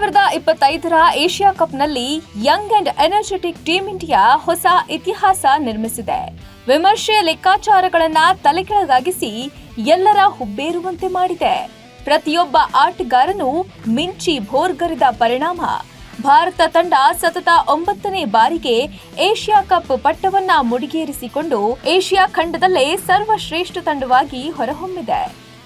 2025ರ Asia ಕಪ್ನಲ್ಲಿ young and energetic team India ಹೊಸ ಇತಿಹಾಸ ನಿರ್ಮಿಸಿದೆ. ವಿಮರ್ಶೆ ಲೆಕ್ಕಾಚಾರಗಳನ್ನ ತಲೆಕೆಳಗಾಗಿಸಿ ಎಲ್ಲರ ಹುಬ್ಬೇರುವಂತೆ ಮಾಡಿದೆ. ಪ್ರತಿಯೊಬ್ಬ ಆಟಗಾರನು ಮಿಂಚಿ ಭೋರ್ಗರೆದ ಪರಿಣಾಮ ಭಾರತ ತಂಡ ಸತತ 9ನೇ ಬಾರಿಗೆ ಏಷ್ಯಾ ಕಪ್ ಪಟ್ಟವನ್ನ ಮುಡಿಗೇರಿಸಿಕೊಂಡು ಏಷ್ಯಾ ಖಂಡದಲ್ಲೇ ಸರ್ವಶ್ರೇಷ್ಠ ತಂಡವಾಗಿ ಹೊರಹೊಮ್ಮಿದೆ.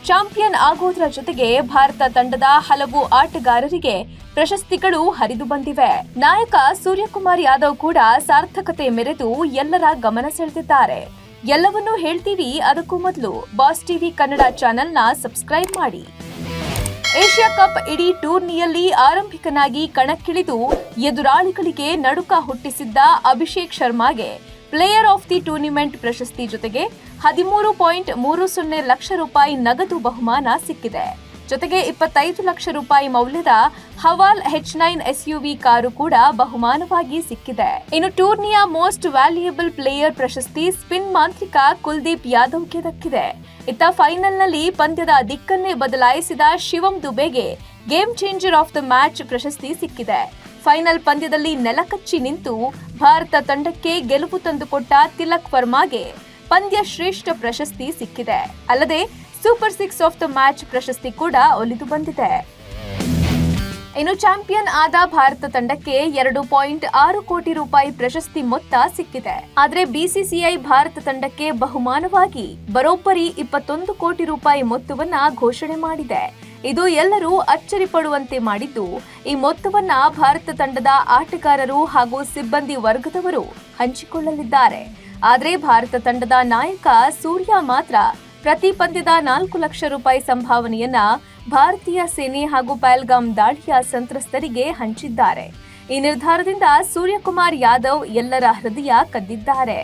ಚಾಂಪಿಯನ್ ಆಗೋದ್ರ ಜೊತೆಗೆ ಭಾರತ ತಂಡದ ಹಲವು ಆಟಗಾರರಿಗೆ ಪ್ರಶಸ್ತಿಗಳು ಹರಿದು ಬಂದಿವೆ. ನಾಯಕ ಸೂರ್ಯಕುಮಾರ್ ಯಾದವ್ ಕೂಡ ಸಾರ್ಥಕತೆ ಮೆರೆದು ಎಲ್ಲರ ಗಮನ ಸೆಳೆದಿದ್ದಾರೆ. ಎಲ್ಲವನ್ನೂ ಹೇಳ್ತೀವಿ. ಅದಕ್ಕೂ ಮೊದಲು ಬಾಸ್ ಟಿವಿ ಕನ್ನಡ ಚಾನೆಲ್ನ ಸಬ್ಸ್ಕ್ರೈಬ್ ಮಾಡಿ. ಏಷ್ಯಾ ಕಪ್ ಇಡೀ ಟೂರ್ನಿಯಲ್ಲಿ ಆರಂಭಿಕನಾಗಿ ಕಣಕ್ಕಿಳಿದು ಎದುರಾಳಿಗಳಿಗೆ ನಡುಕ ಹುಟ್ಟಿಸಿದ್ದ ಅಭಿಷೇಕ್ ಶರ್ಮಾಗೆ ಪ್ಲೇಯರ್ ಆಫ್ ದಿ ಟೂರ್ನಿಮೆಂಟ್ ಪ್ರಶಸ್ತಿ ಜೊತೆಗೆ 13.30 ಲಕ್ಷ ರೂಪಾಯಿ ನಗದು ಬಹುಮಾನ ಸಿಕ್ಕಿದೆ. ಜೊತೆಗೆ 25 ಲಕ್ಷ ರೂಪಾಯಿ ಮೌಲ್ಯದ ಹವಾಲ್ H9 SUV ಕಾರು ಕೂಡ ಬಹುಮಾನವಾಗಿ ಸಿಕ್ಕಿದೆ. ಇನ್ನು ಟೂರ್ನಿಯ ಮೋಸ್ಟ್ ವ್ಯಾಲ್ಯೂಯಬಲ್ ಪ್ಲೇಯರ್ ಪ್ರಶಸ್ತಿ ಸ್ಪಿನ್ ಮಾಂತ್ರಿಕ ಕುಲ್ದೀಪ್ ಯಾದವ್ಗೆ ದಕ್ಕಿದೆ. ಇತ್ತ ಫೈನಲ್ನಲ್ಲಿ ಪಂದ್ಯದ ದಿಕ್ಕನ್ನೇ ಬದಲಾಯಿಸಿದ ಶಿವಂ ದುಬೆಗೆ game changer of the match ಪ್ರಶಸ್ತಿ ಸಿಕ್ಕಿದೆ. ಫೈನಲ್ ಪಂದ್ಯದಲ್ಲಿ ನೆಲಕಚ್ಚಿ ನಿಂತು ಭಾರತ ತಂಡಕ್ಕೆ ಗೆಲುವು ತಂದುಕೊಟ್ಟ ತಿಲಕ್ ವರ್ಮಾಗೆ ಪಂದ್ಯ ಶ್ರೇಷ್ಠ ಪ್ರಶಸ್ತಿ ಸಿಕ್ಕಿದೆ. ಅಲ್ಲದೆ ಸೂಪರ್ 6 ಆಫ್ ದ ಮ್ಯಾಚ್ ಪ್ರಶಸ್ತಿ ಕೂಡ ಒಲಿದು ಬಂದಿದೆ. ಇನ್ನು ಚಾಂಪಿಯನ್ ಆದ ಭಾರತ ತಂಡಕ್ಕೆ 2.6 ಕೋಟಿ ರೂಪಾಯಿ ಪ್ರಶಸ್ತಿ ಮೊತ್ತ ಸಿಕ್ಕಿದೆ. ಆದರೆ ಬಿಸಿಸಿಐ ಭಾರತ ತಂಡಕ್ಕೆ ಬಹುಮಾನವಾಗಿ ಬರೋಬ್ಬರಿ 21 ಕೋಟಿ ರೂಪಾಯಿ ಮೊತ್ತವನ್ನ ಘೋಷಣೆ ಮಾಡಿದೆ. ಇದು ಎಲ್ಲರೂ ಅಚ್ಚರಿ ಪಡುವಂತೆ ಮಾಡಿದ್ದು, ಈ ಮೊತ್ತವನ್ನ ಭಾರತ ತಂಡದ ಆಟಗಾರರು ಹಾಗೂ ಸಿಬ್ಬಂದಿ ವರ್ಗದವರು ಹಂಚಿಕೊಳ್ಳಲಿದ್ದಾರೆ. ಆದರೆ ಭಾರತ ತಂಡದ ನಾಯಕ ಸೂರ್ಯ ಮಾತ್ರ ಪ್ರತಿ ಪಂದ್ಯದ 4 ಲಕ್ಷ ರೂಪಾಯಿ ಸಂಭಾವನೆಯನ್ನ ಭಾರತೀಯ ಸೇನೆ ಹಾಗೂ ಪಹಲ್ಗಾಮ್ ದಾಳಿಯ ಸಂತ್ರಸ್ತರಿಗೆ ಹಂಚಿದ್ದಾರೆ. ಈ ನಿರ್ಧಾರದಿಂದ ಸೂರ್ಯಕುಮಾರ್ ಯಾದವ್ ಎಲ್ಲರ ಹೃದಯ ಕದ್ದಿದ್ದಾರೆ.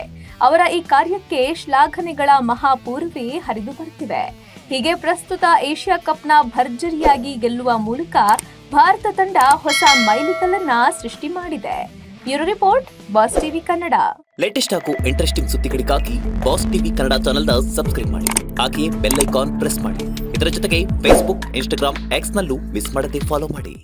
ಅವರ ಈ ಕಾರ್ಯಕ್ಕೆ ಶ್ಲಾಘನೆಗಳ ಮಹಾಪೂರ್ವೇ ಹರಿದು ಬರುತ್ತಿವೆ. ಹೀಗೆ ಪ್ರಸ್ತುತ ಏಷ್ಯಾ ಕಪ್ನ ಭರ್ಜರಿಯಾಗಿ ಗೆಲ್ಲುವ ಮೂಲಕ ಭಾರತ ತಂಡ ಹೊಸ ಮೈಲಿಗಲ್ಲನ್ನ ಸೃಷ್ಟಿ ಮಾಡಿದೆ. Bureau report, boss TV Kannada. Latest ಹಾಗೂ ಇಂಟ್ರೆಸ್ಟಿಂಗ್ ಸುದ್ದಿಗಳಿಗಾಗಿ ಬಾಸ್ ಟಿವಿ ಕನ್ನಡ ಚಾನೆಲ್ನ ಸಬ್ಸ್ಕ್ರೈಬ್ ಮಾಡಿ. ಹಾಗೆಯೇ ಬೆಲ್ ಐಕಾನ್ ಪ್ರೆಸ್ ಮಾಡಿ. ಇದರ ಜೊತೆಗೆ ಫೇಸ್ಬುಕ್, ಇನ್ಸ್ಟಾಗ್ರಾಮ್, ಎಕ್ಸ್ ನಲ್ಲೂ ಮಿಸ್ ಮಾಡದೆ ಫಾಲೋ ಮಾಡಿ.